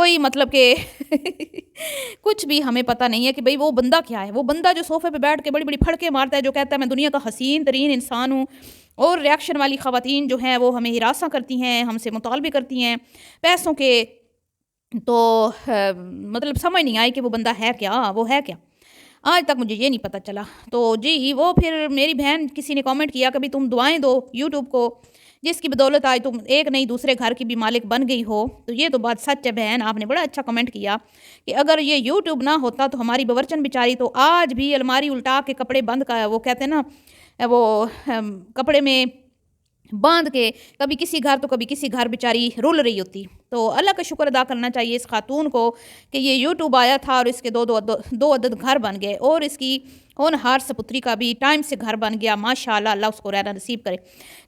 کوئی مطلب کہ کچھ بھی ہمیں پتہ نہیں ہے کہ بھئی وہ بندہ کیا ہے. وہ بندہ جو صوفے پہ بیٹھ کے بڑی بڑی پھڑکے مارتا ہے، جو کہتا ہے میں دنیا کا حسین ترین انسان ہوں، اور ریاکشن والی خواتین جو ہیں وہ ہمیں ہراساں کرتی ہیں، ہم سے مطالبے کرتی ہیں پیسوں کے. تو مطلب سمجھ نہیں آئی کہ وہ بندہ ہے کیا، وہ ہے کیا. آج تک مجھے یہ نہیں پتہ چلا. تو جی وہ پھر میری بہن کسی نے کامنٹ کیا کبھی تم دعائیں دو یوٹیوب کو، جس کی بدولت آج تم ایک نہیں دوسرے گھر کی بھی مالک بن گئی ہو. تو یہ تو بات سچ ہے بہن، آپ نے بڑا اچھا کمنٹ کیا کہ اگر یہ یوٹیوب نہ ہوتا تو ہماری باورچن بیچاری تو آج بھی الماری الٹا کے کپڑے بند کا، وہ کہتے ہیں نا وہ کپڑے میں باندھ کے کبھی کسی گھر تو کبھی کسی گھر بیچاری رول رہی ہوتی. تو اللہ کا شکر ادا کرنا چاہیے اس خاتون کو کہ یہ یوٹیوب آیا تھا اور اس کے دو عدد گھر بن گئے، اور اس کی ہونہار سپتری کا بھی ٹائم سے گھر بن گیا. ماشاءاللہ، اللہ اس کو رہنا نصیب کرے.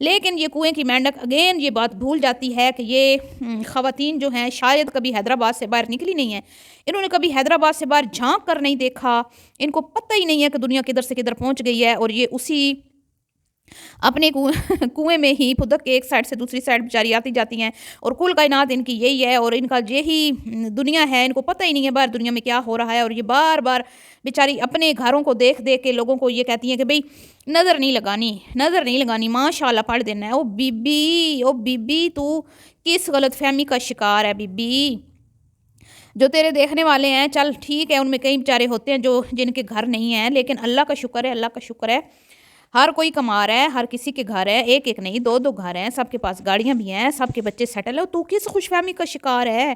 لیکن یہ کنویں کی مینڈک اگین یہ بات بھول جاتی ہے کہ یہ خواتین جو ہیں شاید کبھی حیدرآباد سے باہر نکلی نہیں ہیں، انہوں نے کبھی حیدرآباد سے باہر جھانک کر نہیں دیکھا، ان کو پتہ ہی نہیں ہے کہ دنیا کدھر سے کدھر پہنچ گئی ہے. اور یہ اسی اپنے کنویں میں ہی پھدک کے ایک سائڈ سے دوسری سائڈ بیچاری آتی جاتی ہیں، اور کل کائنات ان کی یہی ہے اور ان کا یہی دنیا ہے. ان کو پتہ ہی نہیں ہے باہر دنیا میں کیا ہو رہا ہے، اور یہ بار بار بیچاری اپنے گھروں کو دیکھ دیکھ کے لوگوں کو یہ کہتی ہیں کہ بھئی نظر نہیں لگانی ماشاءاللہ پڑھ دینا ہے. او بی بی تو کس غلط فہمی کا شکار ہے بی بی؟ جو تیرے دیکھنے والے ہیں چل ٹھیک ہے، ان میں کئی بیچارے ہوتے ہیں جو جن کے گھر نہیں ہیں، لیکن اللہ کا شکر ہے ہر کوئی کما رہا ہے، ہر کسی کے گھر ہے، ایک ایک نہیں دو گھر ہیں، سب کے پاس گاڑیاں بھی ہیں، سب کے بچے سیٹل ہیں. تو کس خوش فہمی کا شکار ہے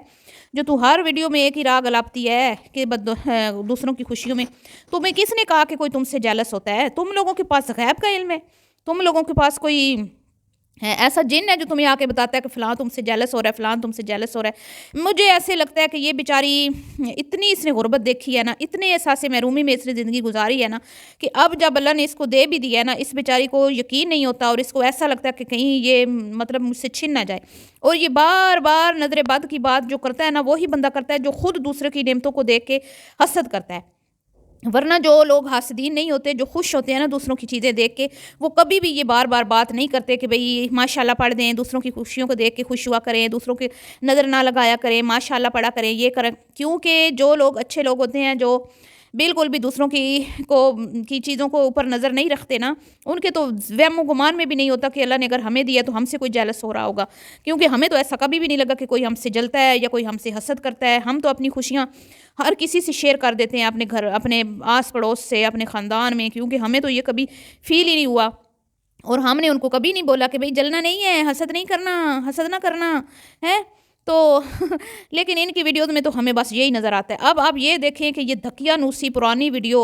جو تو ہر ویڈیو میں ایک ہی راگ الاپتی ہے کہ دوسروں کی خوشیوں میں؟ تمہیں کس نے کہا کہ کوئی تم سے جیلس ہوتا ہے؟ تم لوگوں کے پاس غیب کا علم ہے، تم لوگوں کے پاس کوئی ایسا جن ہے جو تمہیں آ کے بتاتا ہے کہ فلاں تم سے جیلس ہو رہا ہے، فلاں تم سے جیلس ہو رہا ہے. مجھے ایسے لگتا ہے کہ یہ بیچاری اتنی اس نے غربت دیکھی ہے نا، اتنے احساس محرومی میں اس نے زندگی گزاری ہے نا، کہ اب جب اللہ نے اس کو دے بھی دیا ہے نا، اس بیچاری کو یقین نہیں ہوتا اور اس کو ایسا لگتا ہے کہ کہیں یہ مطلب مجھ سے چھن نہ جائے. اور یہ بار بار نظر بد کی بات جو کرتا ہے نا، وہی بندہ کرتا ہے جو خود دوسرے کی نعمتوں کو دیکھ کے حسد کرتا ہے. ورنہ جو لوگ حاسدین نہیں ہوتے، جو خوش ہوتے ہیں نا دوسروں کی چیزیں دیکھ کے، وہ کبھی بھی یہ بار بار بات نہیں کرتے کہ بھئی ماشاءاللہ پڑھ دیں، دوسروں کی خوشیوں کو دیکھ کے خوش ہوا کریں، دوسروں کی نظر نہ لگایا کریں، ماشاءاللہ پڑھا کریں، یہ کریں. کیونکہ جو لوگ اچھے لوگ ہوتے ہیں، جو بالکل بھی دوسروں کی چیزوں کو اوپر نظر نہیں رکھتے نا، ان کے تو وہم و گمان میں بھی نہیں ہوتا کہ اللہ نے اگر ہمیں دیا تو ہم سے کوئی جیلس ہو رہا ہوگا. کیونکہ ہمیں تو ایسا کبھی بھی نہیں لگا کہ کوئی ہم سے جلتا ہے یا کوئی ہم سے حسد کرتا ہے. ہم تو اپنی خوشیاں ہر کسی سے شیئر کر دیتے ہیں، اپنے گھر، اپنے آس پڑوس سے، اپنے خاندان میں، کیونکہ ہمیں تو یہ کبھی فیل ہی نہیں ہوا. اور ہم نے ان کو کبھی نہیں بولا کہ بھئی جلنا نہیں ہے، حسد نہیں کرنا، حسد نہ کرنا ہے. تو لیکن ان کی ویڈیوز میں تو ہمیں بس یہی نظر آتا ہے. اب آپ یہ دیکھیں کہ یہ دھکیا نوسی پرانی ویڈیو،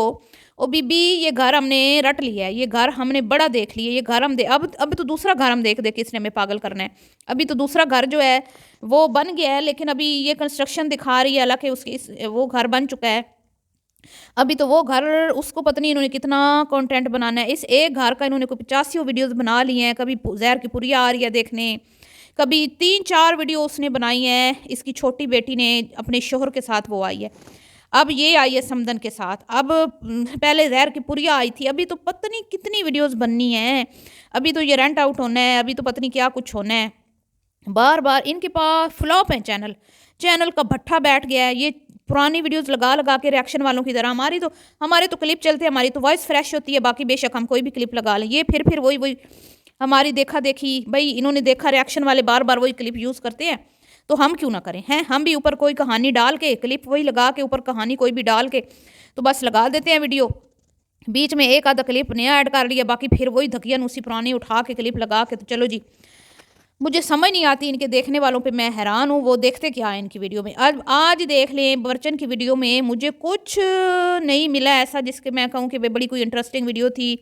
او بی بی یہ گھر ہم نے رٹ لیا ہے، یہ گھر ہم نے بڑا دیکھ لیا، یہ گھر ہم اب تو دوسرا گھر ہم دیکھ کے اس نے ہمیں پاگل کرنا ہے. ابھی تو دوسرا گھر جو ہے وہ بن گیا ہے، لیکن ابھی یہ کنسٹرکشن دکھا رہی ہے، حالانکہ وہ گھر بن چکا ہے. ابھی تو وہ گھر اس کو پتہ نہیں انہوں نے کتنا کنٹینٹ بنانا ہے. اس ایک گھر کا انہوں نے کوئی 85 ویڈیوز بنا لی ہیں. کبھی زہر کی پوریا آ رہی ہے دیکھنے، کبھی 3-4 ویڈیو اس نے بنائی ہیں. اس کی چھوٹی بیٹی نے اپنے شوہر کے ساتھ وہ آئی ہے، اب یہ آئی ہے سمدن کے ساتھ. اب پہلے زہر کی پوریا آئی تھی. ابھی تو پتہ نہیں کتنی ویڈیوز بننی ہیں. ابھی تو یہ رینٹ آؤٹ ہونا ہے، ابھی تو پتہ نہیں کیا کچھ ہونا ہے. بار بار ان کے پاس فلاپ ہیں، چینل کا بھٹا بیٹھ گیا ہے. یہ پرانی ویڈیوز لگا کے ریاکشن والوں کی طرح ہمارے تو کلپ چلتے ہیں، ہماری تو وائس فریش ہوتی ہے، باقی بے شک ہم کوئی بھی کلپ لگا لیں. یہ پھر وہی ہماری دیکھا دیکھی، بھئی انہوں نے دیکھا ریاکشن والے بار بار وہی کلپ یوز کرتے ہیں تو ہم کیوں نہ کریں ہیں. ہم بھی اوپر کوئی کہانی ڈال کے کلپ وہی لگا کے اوپر کہانی کوئی بھی ڈال کے تو بس لگا دیتے ہیں ویڈیو. بیچ میں ایک آدھا کلپ نیا ایڈ کر لیا، باقی پھر وہی دھکیا نوسی پرانی اٹھا کے کلپ لگا کے تو چلو جی. مجھے سمجھ نہیں آتی ان کے دیکھنے والوں پہ، میں حیران ہوں وہ دیکھتے کیا ہیں ان کی ویڈیو میں. آج دیکھ لیں باورچن کی ویڈیو میں مجھے کچھ نہیں ملا ایسا جس کے میں کہوں کہ بڑی کوئی انٹرسٹنگ ویڈیو تھی،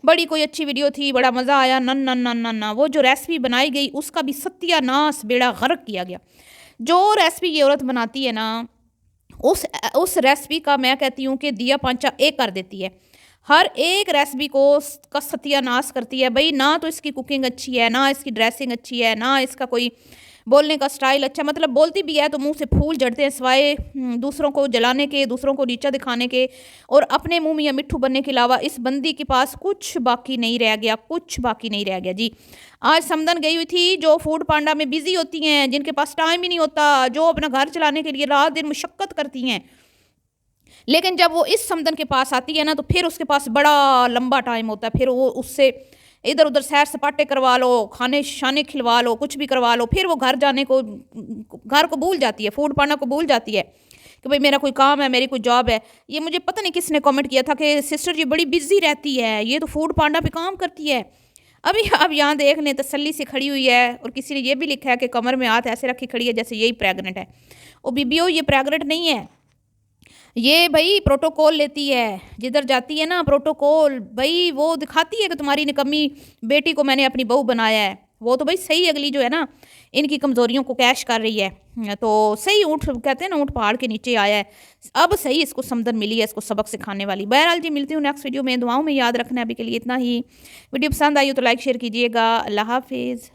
بڑی کوئی اچھی ویڈیو تھی، بڑا مزہ آیا. نہ وہ جو ریسپی بنائی گئی اس کا بھی ستیہ ناس بیڑا غرق کیا گیا. جو ریسپی یہ عورت بناتی ہے نا، اس ریسپی کا میں کہتی ہوں کہ دیا پانچا ایک کر دیتی ہے. ہر ایک ریسپی کا ستیہ ناس کرتی ہے. بھئی نہ تو اس کی کوکنگ اچھی ہے، نہ اس کی ڈریسنگ اچھی ہے، نہ اس کا کوئی بولنے کا سٹائل اچھا، مطلب بولتی بھی ہے تو منہ سے پھول جھڑتے ہیں، سوائے دوسروں کو جلانے کے، دوسروں کو نیچا دکھانے کے اور اپنے منہ میاں مٹھو بننے کے علاوہ اس بندی کے پاس کچھ باقی نہیں رہ گیا، کچھ باقی نہیں رہ گیا جی۔ آج سمدن گئی ہوئی تھی جو فوڈ پانڈا میں بزی ہوتی ہیں، جن کے پاس ٹائم ہی نہیں ہوتا، جو اپنا گھر چلانے کے لیے رات دن مشقت کرتی ہیں، لیکن جب وہ اس سمدن کے پاس آتی ہے نا تو پھر اس کے پاس بڑا لمبا ٹائم ہوتا ہے، پھر وہ اس سے ادھر ادھر سیر سپاٹے کروا لو، کھانے شانے کھلوا لو، کچھ بھی کروا لو، پھر وہ گھر جانے کو، گھر کو بھول جاتی ہے، فوڈ پانڈا کو بھول جاتی ہے کہ بھئی میرا کوئی کام ہے، میری کوئی جاب ہے۔ یہ مجھے پتہ نہیں کس نے کامنٹ کیا تھا کہ سسٹر جی بڑی بزی رہتی ہے، یہ تو فوڈ پانڈا پہ کام کرتی ہے۔ ابھی اب یہاں دیکھنے تسلی سے کھڑی ہوئی ہے، اور کسی نے یہ بھی لکھا ہے کہ کمر میں ہاتھ ایسے رکھی کھڑی ہے جیسے یہی پریگننٹ ہے۔ او بیبیو یہ پریگننٹ نہیں ہے، یہ بھائی پروٹوکول لیتی ہے، جدھر جاتی ہے نا پروٹوکول، بھائی وہ دکھاتی ہے کہ تمہاری نکمی بیٹی کو میں نے اپنی بہو بنایا ہے، وہ تو بھائی صحیح اگلی جو ہے نا ان کی کمزوریوں کو کیش کر رہی ہے، تو صحیح اونٹ کہتے ہیں نا، اونٹ پہاڑ کے نیچے آیا ہے، اب صحیح اس کو سمدن ملی ہے، اس کو سبق سکھانے والی۔ بہرحال جی ملتی ہوں نیکسٹ ویڈیو میں، دعاؤں میں یاد رکھنا ہے ابھی کے لیے اتنا ہی۔ ویڈیو پسند آئی ہو تو لائک شیئر کیجیے گا، اللہ حافظ۔